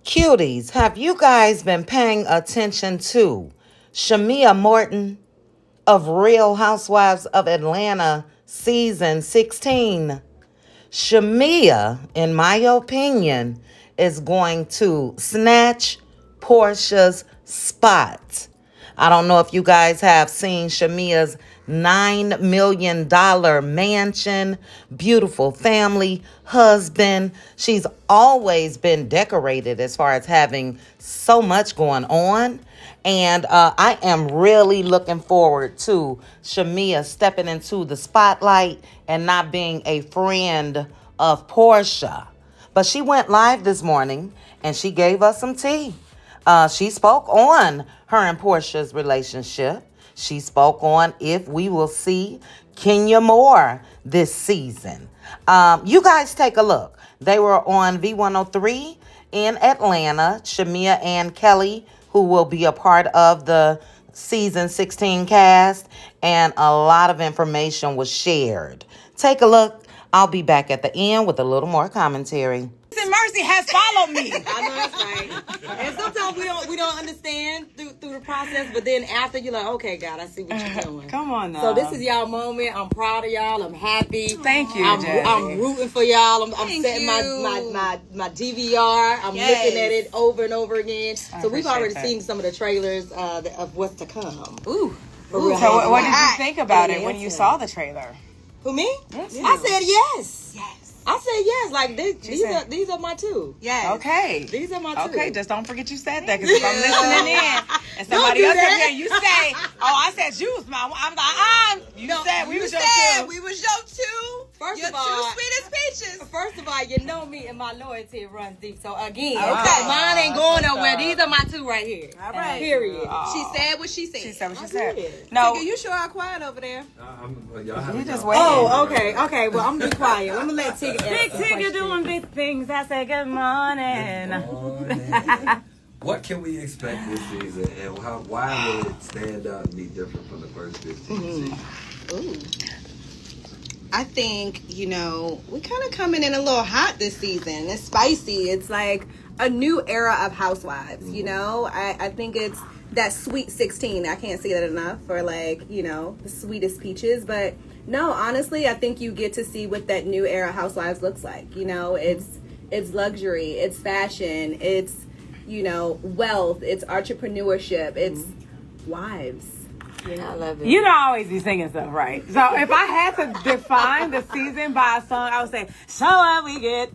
Cuties, have you guys been paying attention to Shamea Morton of Real Housewives of Atlanta season 16? Shamea, in my opinion, is going to snatch Porsha'S spot. I don't know if you guys have seen Shamea's $9 million mansion, beautiful family, husband. She's always been decorated as far as having so much going on. And I am really looking forward to Shamea stepping into the spotlight and not being a friend of Porsha. But she went live this morning and she gave us some tea. She spoke on her and Portia's relationship. She spoke on if we will see Kenya Moore this season. You guys take a look. They were on V103 in Atlanta. Shamea and Kelly, who will be a part of the season 16 cast, and a lot of information was shared. Take a look. I'll be back at the end with a little more commentary. Mercy has followed me. I know that's right. And sometimes we don't understand through the process, but then after you're like, okay, God, I see what you're doing. Come on now. So this is y'all moment. I'm proud of y'all. I'm happy. Thank you, I'm rooting for y'all. I'm setting my DVR. I'm looking at it over and over again. So we've already seen some of the trailers of what's to come. Ooh. So what did you think about it when you saw the trailer? Who, me? Yes. I said yes. Yes. I said yes. Like these are my two. Yes. Okay. These are my two. Okay, just don't forget you said that, because if I'm listening in and somebody else up here, you say, "Oh, I said you was my," I'm like, you said we was your two. We was your two. First your of all, two sweetest peaches. First of all, you know me and my loyalty runs deep. So again, mine ain't going nowhere. These are my two right here. All right. Period. She said what she said. She said what she said. No, you sure are quiet over there. You just wait. Oh, okay. Well, I'm gonna be quiet. I'm gonna let Tigger Big Tigger doing big things. I say good morning. What can we expect this season, and why will it stand out and be different from the first 15 seasons? Ooh. I think, we kind of coming in a little hot this season. It's spicy. It's like a new era of housewives, I think it's that sweet 16. I can't say that enough for the sweetest peaches. But no, honestly, I think you get to see what that new era housewives looks like. It's luxury, it's fashion, it's, wealth, it's entrepreneurship, it's wives. Yeah, I love it. You don't always be singing stuff, right? So if I had to define the season by a song, I would say, so what we get.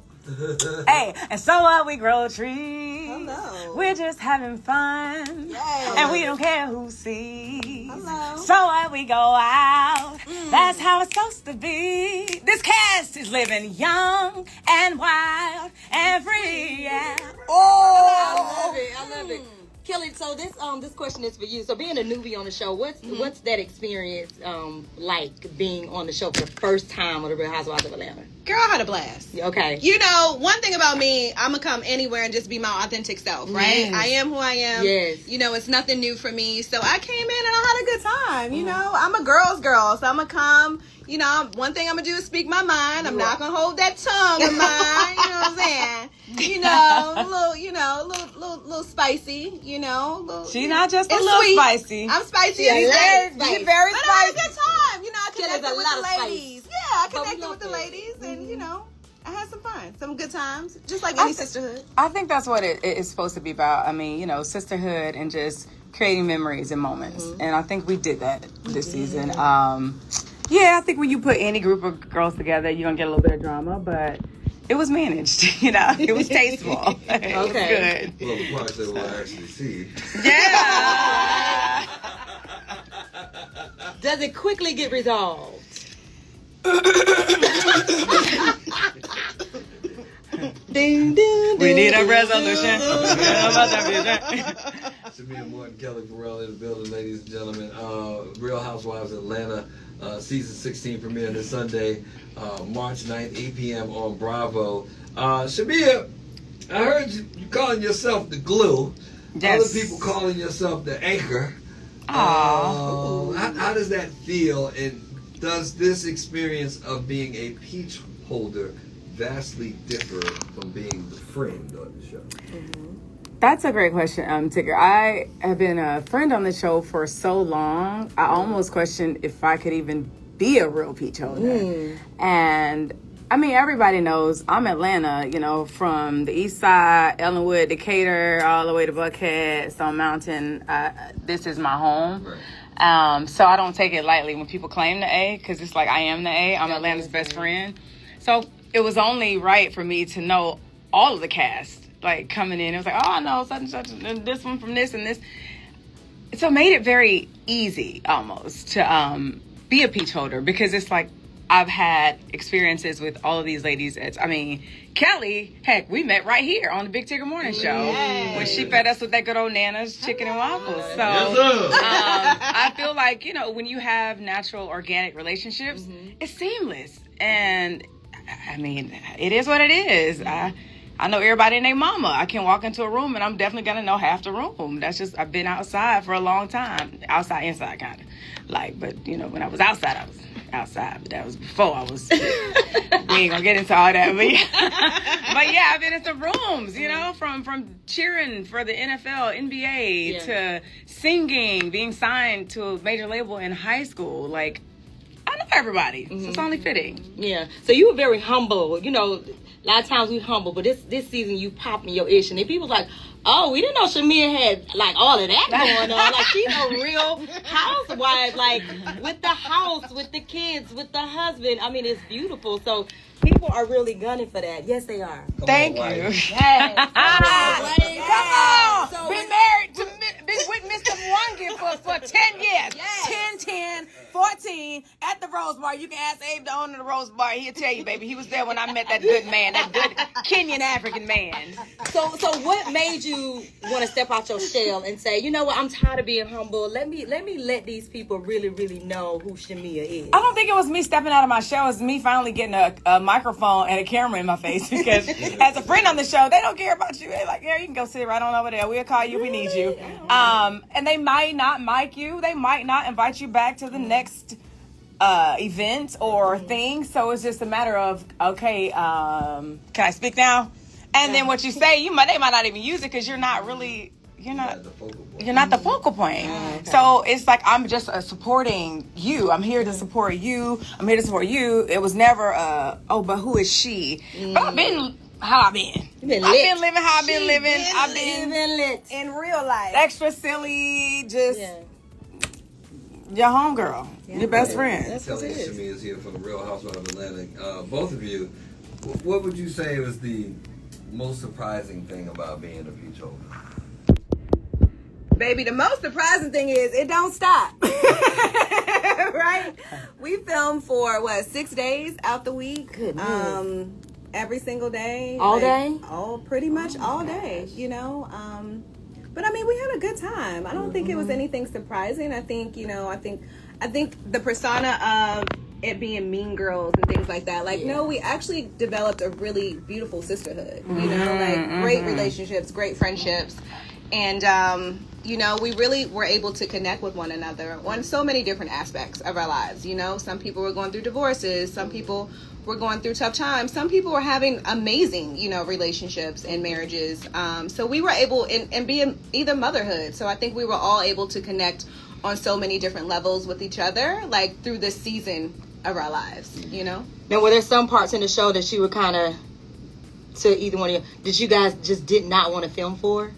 Hey, and so what we grow trees. Hello. We're just having fun. Yes. And we don't care who sees. Hello. So what we go out. That's how it's supposed to be. This cast is living young and wild and free. Yeah. Oh, I love it. Kelly, so this question is for you. So being a newbie on the show, what's that experience like being on the show for the first time on the Real Housewives of Atlanta? Girl, I had a blast. Okay. One thing about me, I'm going to come anywhere and just be my authentic self, right? Yes. I am who I am. Yes. It's nothing new for me. So I came in and I had a good time. I'm a girl's girl. So I'm going to come. One thing I'm going to do is speak my mind. I'm not going to hold that tongue of mine. You know what I'm saying? A little spicy, She's not just a it's little sweet. Spicy. I'm spicy. Yeah, She's very spicy. But I had a good time. I There's connected a with lot the of ladies. spice. Yeah, I But we connected love with the it. ladies, and I had some fun, some good times, just like any sisterhood. I think that's what it is supposed to be about. I mean, sisterhood and just creating memories and moments. And I think we did that this season. I think when you put any group of girls together, you're going to get a little bit of drama, but it was managed, It was tasteful. It was good. Well, the parts that we'll actually see. Yeah. Does it quickly get resolved? We need a resolution. Shamea, Morton, Kelly, Burrell in the building, ladies and gentlemen. Real Housewives of Atlanta, season 16 premiere this Sunday, March 9th, 8 p.m. on Bravo. Shamea, I heard you calling yourself the glue. Yes. Other people calling yourself the anchor. Aww. How does that feel? And does this experience of being a peach holder vastly differ from being the friend on the show? That's a great question, Tigger. I have been a friend on the show for so long, I almost questioned if I could even be a real peach holder. And I mean, everybody knows I'm Atlanta, you know, from the east side, Ellenwood, Decatur, all the way to Buckhead, Stone Mountain. This is my home. Right. So I don't take it lightly when people claim the A, because it's like I am the A. I'm Atlanta's best friend. So it was only right for me to know all of the cast, like coming in. It was like, oh, I know such and such, and this one from this and this. So it made it very easy almost to be a peach holder, because it's like I've had experiences with all of these ladies. Kelly, heck, we met right here on the Big Tigger Morning Show when she fed us with that good old Nana's chicken and waffles. So I feel like, you know, when you have natural, organic relationships, it's seamless. And I mean, it is what it is. I know everybody and their mama. I can walk into a room and I'm definitely going to know half the room. That's just, I've been outside for a long time. Outside, inside, kind of. Like, but, you know, when I was outside, I was outside. But that was before I was, we ain't going to get into all that. But yeah, I've been into rooms, you know, from cheering for the NFL, NBA, to singing, being signed to a major label in high school. Like, I know everybody. So it's only fitting. Yeah. So you were very humble. You know, a lot of times we humble, but this season you popped me your ish, and then people like, oh, we didn't know Shamia had like all of that going on. Like, she's a real housewife, like with the house, with the kids, with the husband. I mean, it's beautiful. So people are really gunning for that. Yes, they are. Thank you. Yes. Come on. So been married to, been with Mr. Mwangi for 10 years. Yes. 10, 14 at the Rose Bar. You can ask Abe, the owner of the Rose Bar. He'll tell you, baby. He was there when I met that good man, that good Kenyan African man. So what made you want to step out your shell and say, you know what, I'm tired of being humble. Let me let these people really, really know who Shamia is. I don't think it was me stepping out of my shell. It was me finally getting a microphone and a camera in my face, because as a friend on the show, they don't care about you. They're like, yeah, you can go sit right on over there. We'll call you if we need you. And they might not mic you. They might not invite you back to the next event or thing. So it's just a matter of, okay, can I speak now? And then what you say, they might not even use it, because you're not the focal point. So it's like, I'm just supporting you. I'm here to support you. I'm here to support you. It was never but who is she? But I've been how I've been. I've been living how I've been living. I've been lit in real life. Extra silly, just your homegirl, your best friend. That's Kelly and Shamia is here from the Real Housewives of Atlanta. Both of you, what would you say was the most surprising thing about being a peach holder? Baby, the most surprising thing is it don't stop. Right? We film for 6 days out the week. Every single day. All day? Pretty much all day, you know. But I mean, we had a good time. I don't think it was anything surprising. I think, you know, I think the persona of it being mean girls and things like that. Like, no, we actually developed a really beautiful sisterhood, you know, like great relationships, great friendships. And, you know, we really were able to connect with one another on so many different aspects of our lives. You know, some people were going through divorces. Some people were going through tough times. Some people were having amazing, you know, relationships and marriages. So we were able, and being either motherhood. So I think we were all able to connect on so many different levels with each other, like through this season of our lives, you know? Now, were there some parts in the show that you were kind of, to either one of you, that you guys just did not want to film for?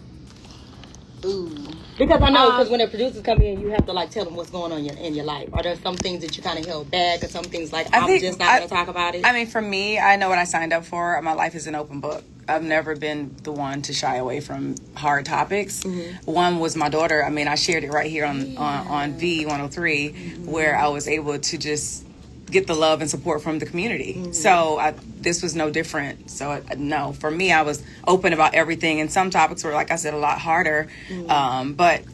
Ooh. Because I know, because when the producers come in, you have to like tell them what's going on in your life. Are there some things that you kind of held back, or some things like I'm just not going to talk about it? I mean, for me, I know what I signed up for. My life is an open book. I've never been the one to shy away from hard topics. One was my daughter. I mean, I shared it right here on V103, where I was able to just get the love and support from the community. So this was no different. So no, for me, I was open about everything. And some topics were, like I said, a lot harder. But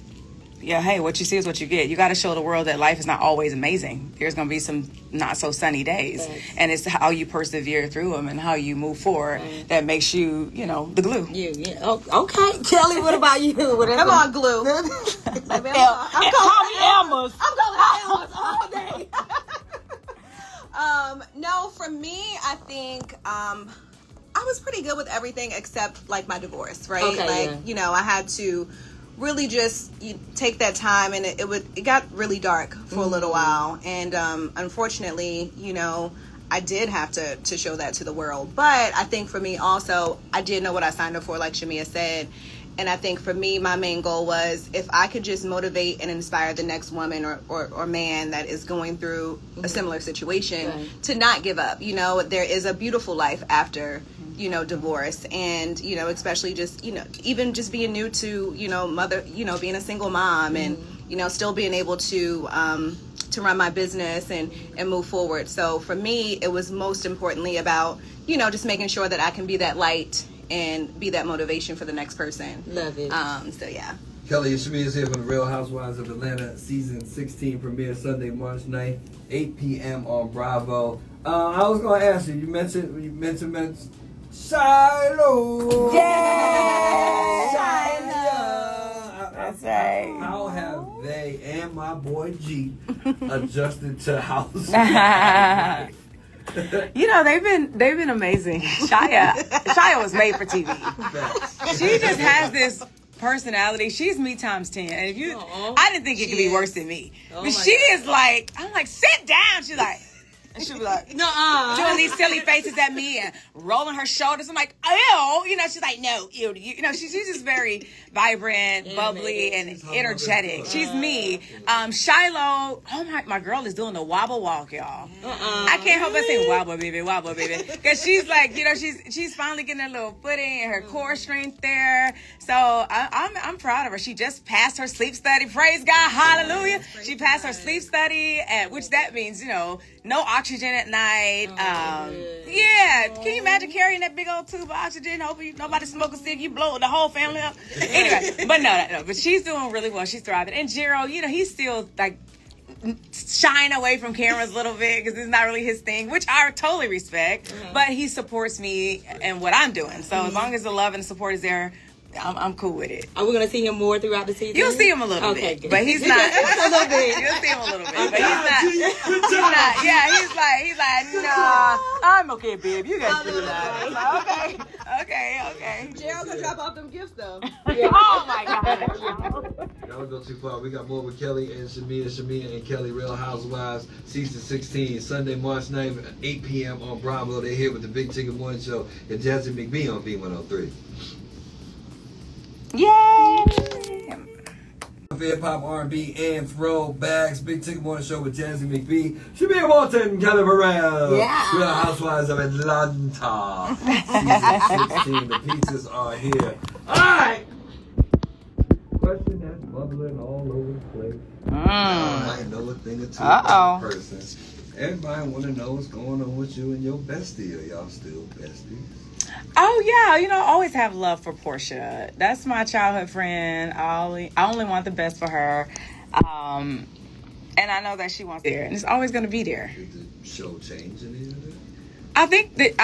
yeah, hey, what you see is what you get. You got to show the world that life is not always amazing. There's going to be some not so sunny days. And it's how you persevere through them and how you move forward that makes you, you know, the glue. Okay. Kelly, what about you? Come on, glue. I'm calling Elmas all day. No, for me, I think I was pretty good with everything except like my divorce, right? Okay, like, yeah. you know, I had to really just take that time, and it got really dark for a little while, and unfortunately, you know, I did have to show that to the world. But I think for me also, I did know what I signed up for, like Shamea said. And I think for me, my main goal was if I could just motivate and inspire the next woman or man that is going through a similar situation to not give up. You know, there is a beautiful life after, you know, divorce. And, you know, especially just, you know, even just being new to, you know, mother, you know, being a single mom and, you know, still being able to run my business and move forward. So for me, it was most importantly about, you know, just making sure that I can be that light and be that motivation for the next person. Love it. So yeah. Kelly and Shamia is here from the Real Housewives of Atlanta season 16 premiere Sunday, March 9th, 8 p.m. on Bravo. I was gonna ask you. You mentioned Shiloh. Yeah, Shiloh. That's right. How have they and my boy G adjusted to house? You know, they've been amazing. Shia was made for TV. She just has this personality. She's me times 10. And if you, I didn't think it could be worse than me. But she is like, I'm like, sit down. She's like, and she'll be like, doing these silly faces at me and rolling her shoulders. I'm like, ew. You know, she's like, no, ew. You know, she's just very vibrant, bubbly, and energetic. She's me. Shiloh, my girl is doing the wobble walk, y'all. I can't help but say wobble, baby. Because she's like, you know, she's finally getting her little footing and her core strength there. So I'm proud of her. She just passed her sleep study. Praise God. Hallelujah. She passed her sleep study, which that means, you know, no oxygen at night. Yeah. Can you imagine carrying that big old tube of oxygen? Hoping nobody smoke a cig, you blow the whole family up. Anyway, but no. But she's doing really well. She's thriving. And Jero, you know, he's still like shying away from cameras a little bit because it's not really his thing, which I totally respect. But he supports me and what I'm doing. So as long as the love and the support is there, I'm cool with it. Are we going to see him more throughout the season? You'll see him a little bit, good. but he's not. A little bit. You'll see him a little bit, but he's not. Yeah, he's like, nah, I'm okay, babe. You guys do that. Okay. Gerald can drop off them gifts though. Oh my God. Y'all go too far. We got more with Kelly and Shamia and Kelly, Real Housewives, season 16, Sunday, March 9th, 8 p.m. on Bravo. They're here with the Big Chicken Morning Show and Jasmine McBee on B103. Yay! Hip hop, R&B, and throwbacks. Big Chicken Morning Show with Jasmine McBee, Shamia, Morton, Kelly Burrell. Yeah. Real Housewives of Atlanta. Season 16. The pizzas are here. All right. Question that's bubbling all over the place. I might know a thing or two about the person. Everybody want to know what's going on with you and your bestie. Are y'all still besties? Oh yeah, you know, I always have love for Portia. That's my childhood friend. I only want the best for her, and I know that she wants there, and it's always going to be there. Did the show change any of it? I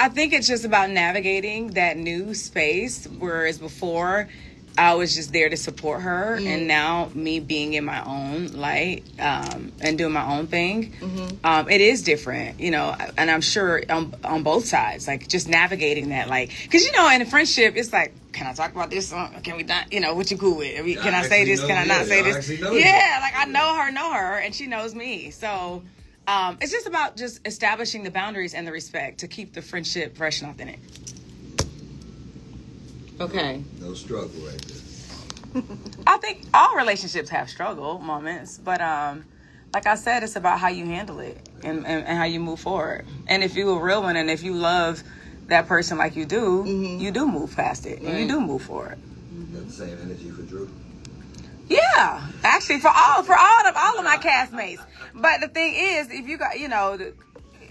think it's just about navigating that new space, whereas before I was just there to support her, and now me being in my own light and doing my own thing, it is different, you know. And I'm sure on both sides, like just navigating that, like, because you know, in a friendship, it's like, can I talk about this? Can we not? You know, what you cool with? Can I say this? Can I not say this? Yeah, like I know her, and she knows me. So it's just about just establishing the boundaries and the respect to keep the friendship fresh and authentic. Okay. No struggle right there. I think all relationships have struggle moments, but like I said, it's about how you handle it and how you move forward. And if you're a real one and if you love that person like you do, you do move past it and you do move forward. Got the same energy for Drew? Yeah, actually, for all of my castmates. But the thing is, if you got, you know,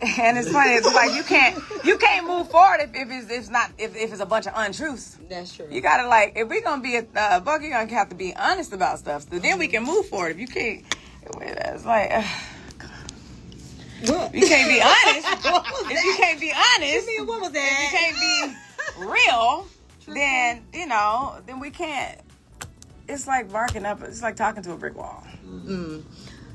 and it's funny, it's like you can't move forward if it's a bunch of untruths. That's true. You gotta, like, if we're gonna be a buck, you're gonna have to be honest about stuff. So then we can move forward. If you can't, it's like you can't be honest. If you can't be honest, What was that? if you can't be real, then you know, then we can't. It's like barking up. It's like talking to a brick wall.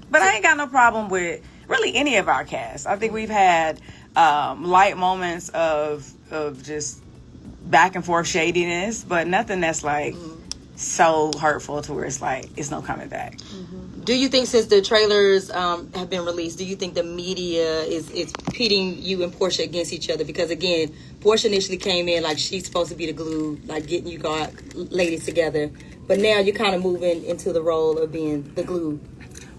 But I ain't got no problem with really any of our cast. I think we've had light moments of just back and forth shadiness, but nothing that's like so hurtful to where it's like it's no coming back. Do you think since the trailers have been released, do you think the media is pitting you and Porsha against each other? Because again, Porsha initially came in like she's supposed to be the glue, like getting you ladies together. But now you're kind of moving into the role of being the glue.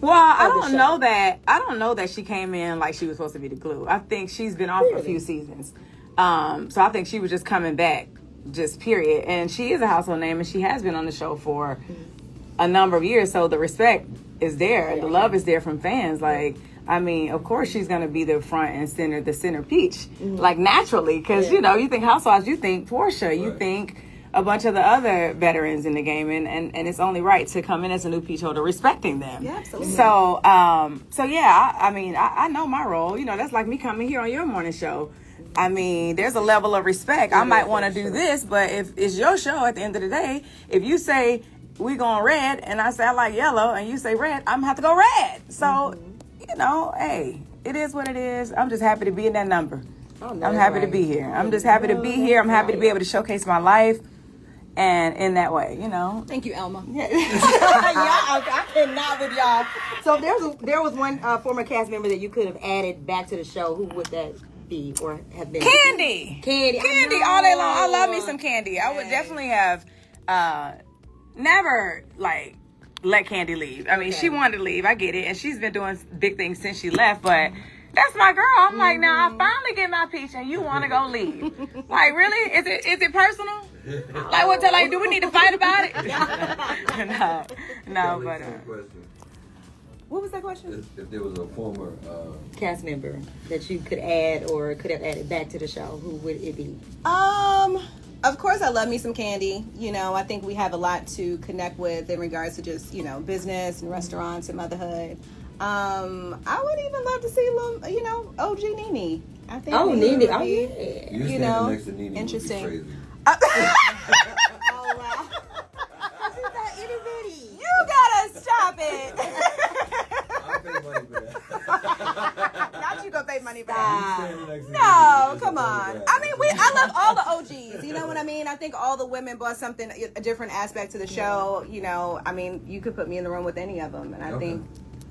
Well, I don't know that. I don't know that she came in like she was supposed to be the glue. I think she's been off for a few seasons. So I think she was just coming back, just period. And she is a household name, and she has been on the show for a number of years. So the respect is there. The love is there from fans. Like, I mean, of course she's going to be the front and center, the center peach, like naturally. Because, you know, you think Housewives, you think Porsha, you think a bunch of the other veterans in the game. And it's only right to come in as a new peach holder, respecting them. Yeah, absolutely. So, I mean, I know my role. You know, that's like me coming here on your morning show. I mean, there's a level of respect. I might want to do this, but if it's your show at the end of the day, if you say we going red and I say I like yellow and you say red, I'm gonna have to go red. So, you know, hey, it is what it is. I'm just happy to be in that number. I'm happy to be here. I'm just happy to be here. I'm happy to be able to showcase my life. And in that way, you know. Thank you, Elma. I cannot with y'all. So if there was one former cast member that you could have added back to the show, who would that be or have been? Candy all day long. I love me some Candy. I would definitely have never like let Candy leave. I mean, she wanted to leave. I get it, and she's been doing big things since she left, but. That's my girl. I'm like, now I finally get my peach and you want to go leave. Like, really? Is it personal? Like, what? Like, do we need to fight about it? no, but. What was that question? If there was a former cast member that you could add or could have added back to the show, who would it be? Of course, I love me some Candy. You know, I think we have a lot to connect with in regards to just, you know, business and restaurants and motherhood. I would even love to see little, you know, OG Nene. I think. Oh, Nene. Oh, yeah. You know, next to Nene interesting. Would be crazy. Oh wow. She's not itty bitty. You gotta stop it. I'll pay money for that. Not you gonna pay money for that. No, come on. I mean, I love all the OGs. You know what I mean? I think all the women brought something, a different aspect to the show. You know, I mean, you could put me in the room with any of them, and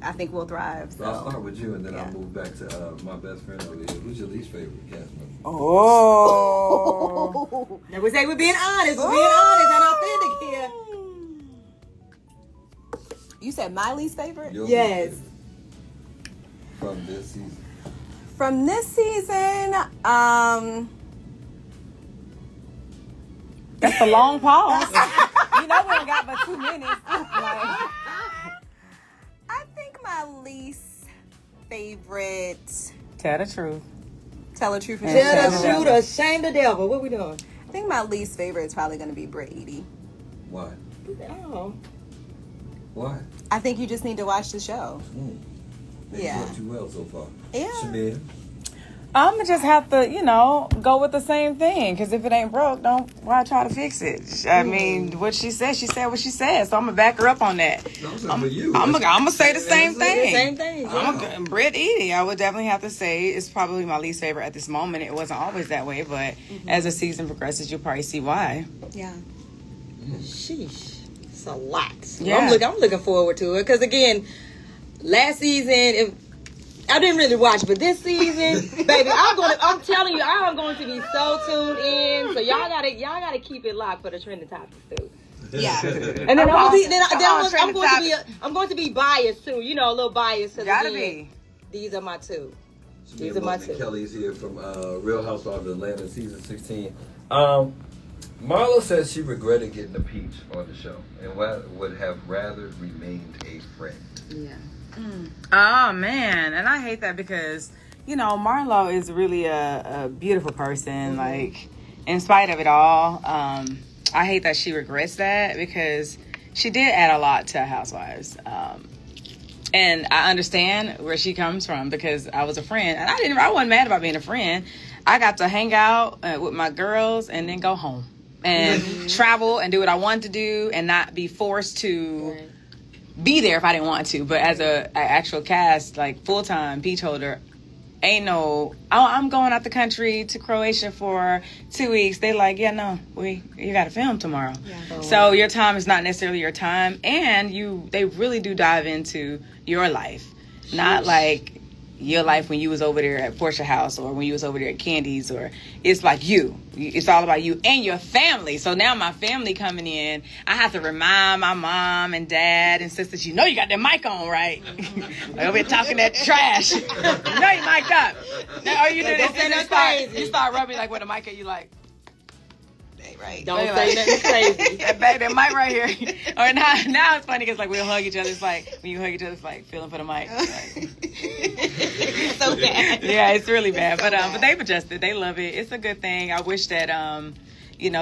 I think we'll thrive. So I'll start with you, and then I'll move back to my best friend over here. Who's your least favorite cast member? Oh. Now we say we're being honest. We're being honest and authentic here. You said my least favorite? Your Yes. least favorite from this season. From this season, That's a long pause. You know we ain't got but 2 minutes. Like, I think my least favorite. tell the truth. Tell the truth. Tell the truth or shame the devil. What we doing? I think my least favorite is probably going to be bravotv. Why? Oh. Why? I think you just need to watch the show. They worked too well so far. Yeah. Shamea? I'm gonna just have to, you know, go with the same thing. Because if it ain't broke, why try to fix it? I mean, what she said what she said. So I'm gonna back her up on that. I'm gonna say the same thing. Same thing. Yeah. Bravotv, I would definitely have to say is probably my least favorite at this moment. It wasn't always that way, but as the season progresses, you'll probably see why. Yeah. Sheesh. It's a lot. Yeah. I'm looking forward to it. Because again, last season, I didn't really watch, but this season, baby, I'm telling you, I'm going to be so tuned in. So y'all gotta keep it locked for the trending topics too. Yeah. And then I'm going to be biased too. You know, a little biased. Gotta be. These are my two. These are my two. Kelly's here from Real Housewives of Atlanta, season 16. Marlo says she regretted getting a peach on the show and would have rather remained a friend. Yeah. Oh man, and I hate that because, you know, Marlo is really a beautiful person. Like, in spite of it all, I hate that she regrets that because she did add a lot to Housewives. And I understand where she comes from because I was a friend, and I wasn't mad about being a friend. I got to hang out with my girls and then go home and travel and do what I wanted to do and not be forced to be there if I didn't want to. But as a actual cast, like full-time peach holder, ain't no, oh, I'm going out the country to Croatia for 2 weeks. They like, yeah, no, you got to film tomorrow. Yeah. So your time is not necessarily your time, and they really do dive into your life, not like your life when you was over there at Porsha'S house or when you was over there at Candy's, or it's like you. It's all about you and your family. So now my family coming in, I have to remind my mom and dad and sisters, you know you got that mic on, right? Like over here talking that trash. You know you mic'd up. Now, or you do this and you start rubbing like with a mic and you like, right. Don't say nothing crazy. That mic right here. Or now it's funny because like we'll hug each other. It's like when you hug each other, it's like feeling for the mic. Like, So bad. Yeah, it's really bad. But they've adjusted. They love it. It's a good thing. I wish that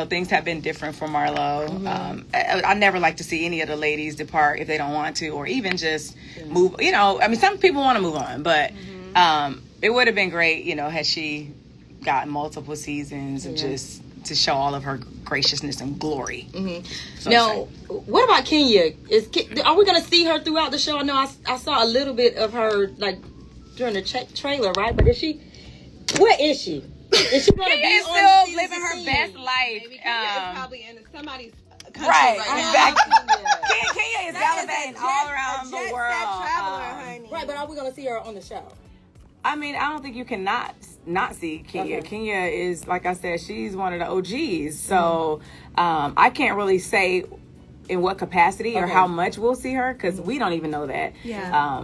things have been different for Marlo. Mm-hmm. I never like to see any of the ladies depart if they don't want to, or even just move. Some people want to move on, but it would have been great, had she gotten multiple seasons of just to show all of her graciousness and glory. Mm-hmm. So now, what about Kenya? Are we going to see her throughout the show? I know I saw a little bit of her like during the trailer, right? But where is she? Is she going to be still living her best life? Maybe Kenya is probably in somebody's country right now. Kenya is gallivanting all around the world. Honey. Right, but are we going to see her on the show? I mean, I don't think you can not see Kenya. Okay. Kenya is, like I said, she's one of the OGs. So I can't really say in what capacity or how much we'll see her because we don't even know that. Yeah.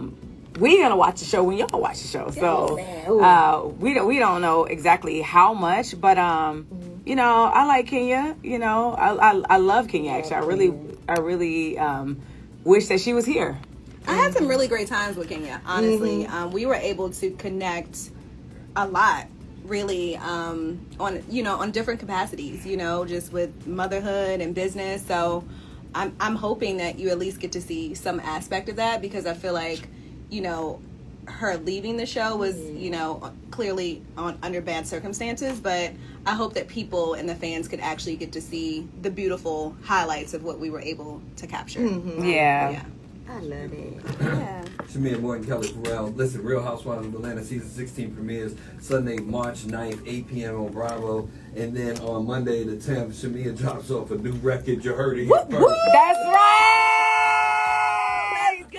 We're gonna watch the show when y'all watch the show. So we don't know exactly how much, but I like Kenya. I love Kenya. Actually, I really wish that she was here. I had some really great times with Kenya, honestly. Mm-hmm. We were able to connect a lot, really, on different capacities, just with motherhood and business. So I'm hoping that you at least get to see some aspect of that, because I feel like, her leaving the show was, clearly under bad circumstances, but I hope that people and the fans could actually get to see the beautiful highlights of what we were able to capture. Mm-hmm. Yeah. I love it. Yeah. Shamea, Morton, Kelly, Pharrell. Listen, Real Housewives of Atlanta season 16 premieres Sunday, March 9th, 8 p.m. on Bravo. And then on Monday the 10th, Shamea drops off a new record. You heard it here first. That's right! Let's go!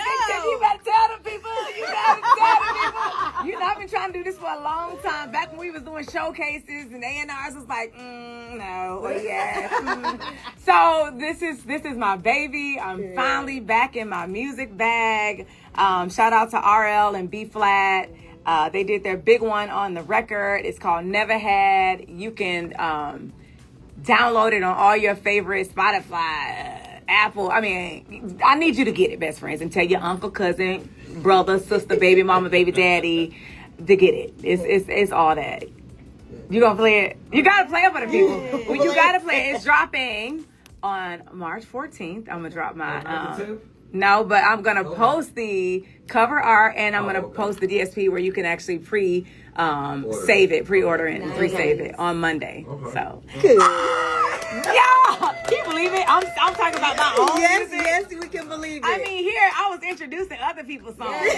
You better tell them people. I've been trying to do this for a long time. Back when we was doing showcases and A&Rs was like, no, or yes. So this is my baby. I'm finally back in my music bag. Shout out to RL and B Flat. They did their big one on the record. It's called Never Had. You can download it on all your favorite Spotify, Apple. I mean, I need you to get it, best friends, and tell your uncle, cousin, brother, sister, baby mama, baby daddy to get it. It's all that. You gonna play it? You gotta play it for the people. Well, you gotta play it. It's dropping on March 14th. I'm gonna drop my no, but I'm gonna post the cover art, and I'm gonna post the DSP where you can actually save it, pre-order it, and pre-save it on Monday. Okay. So yeah, can you believe it? I'm talking about my own music. Yes, we can believe it. I mean, here I was introducing other people's songs,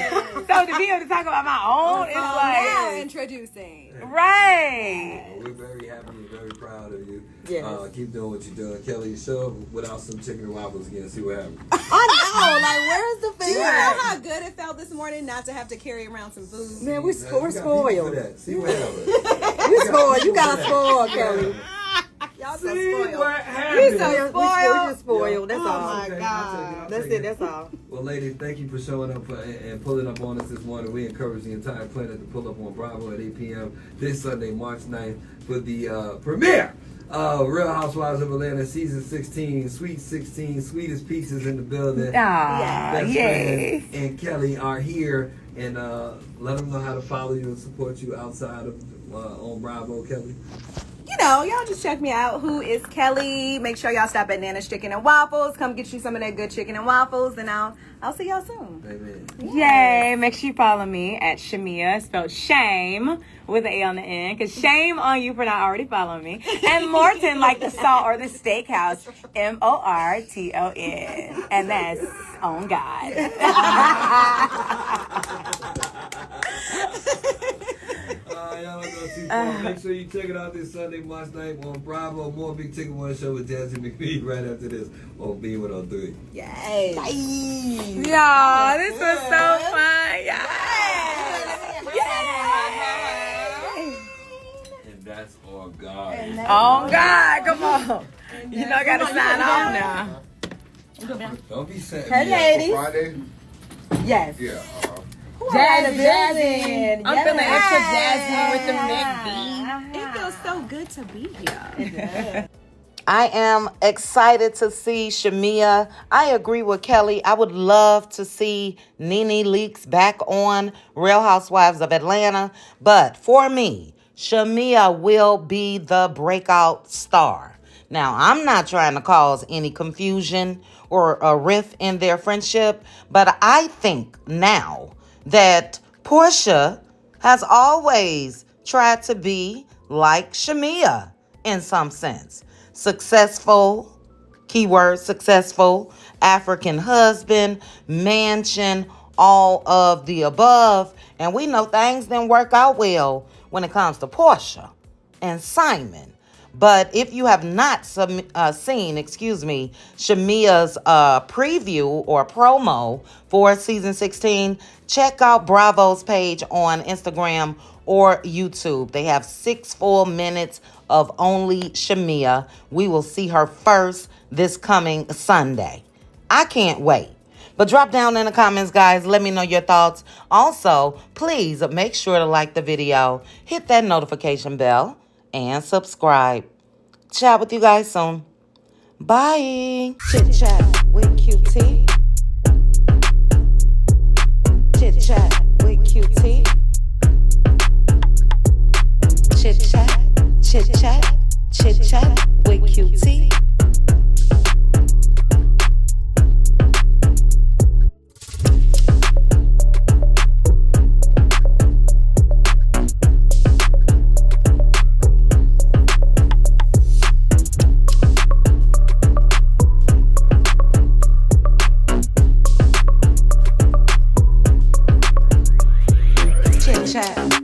so to be able to talk about my own is like now introducing. Right. We're very happy and very proud of you. Yes. Keep doing what you're doing, Kelly. Show up without some chicken and waffles again. See what happens. I know. Like, where's the food? Do you know how good it felt this morning not to have to carry around some food? Man, we're spoiled. See what happens. We're spoiled. You got us spoiled, Kelly. Y'all so spoiled. We're so spoiled. We're spoiled. That's all. Oh my God. That's it. That's all. Well, ladies, thank you for showing up and pulling up on us this morning. We encourage the entire planet to pull up on Bravo at 8 p.m. this Sunday, March 9th, for the premiere. Real Housewives of Atlanta season 16, Sweet 16, Sweetest Pieces in the building. Best friends and Kelly are here, and let them know how to follow you and support you outside of on Bravo, Kelly. know, y'all just check me out. Who is Kelly? Make sure y'all stop at Nana's Chicken and Waffles. Come get you some of that good chicken and waffles, and I'll see y'all soon. Amen. Yay! Make sure you follow me at Shamia, spelled shame with an A on the end, because shame on you for not already following me. And Morton, like the salt or the steakhouse, Morton, and that's on God. Y'all don't go too far. Make sure you check it out this Sunday, March 9th on Bravo. More Big Ticket One Show with Jazzy McPhee right after this on B103. Yes. Y'all, this was so fun. Yes. And that's on God. On God, come on. You know I gotta sign off now. Don't be sad. Hey, ladies. Friday? Yes. Yeah. Jazzy. I'm feeling extra jazzy with the neck It feels so good to be here. I am excited to see Shamea. I agree with Kelly. I would love to see Nene Leakes back on Real Housewives of Atlanta. But for me, Shamea will be the breakout star. Now, I'm not trying to cause any confusion or a rift in their friendship, but I think now that Porsha has always tried to be like Shamea in some sense. Successful, keyword successful, African husband, mansion, all of the above. And we know things didn't work out well when it comes to Porsha and Simon. But if you have not seen, Shamea's preview or promo for season 16, check out Bravo's page on Instagram or YouTube. They have 6 full minutes of only Shamea. We will see her first this coming Sunday. I can't wait. But drop down in the comments, guys. Let me know your thoughts. Also, please make sure to like the video, hit that notification bell, and subscribe. Chat with you guys soon. Bye. Chit chat with QT. Chit chat with QT. Chit chat, chit chat, chit chat with QT.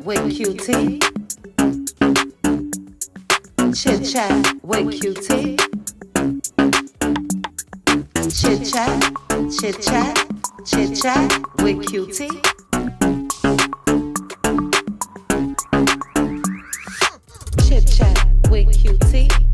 With QT. Chit chat with QT. Chit chat, chit chat, chit chat with QT. Chit chat with QT.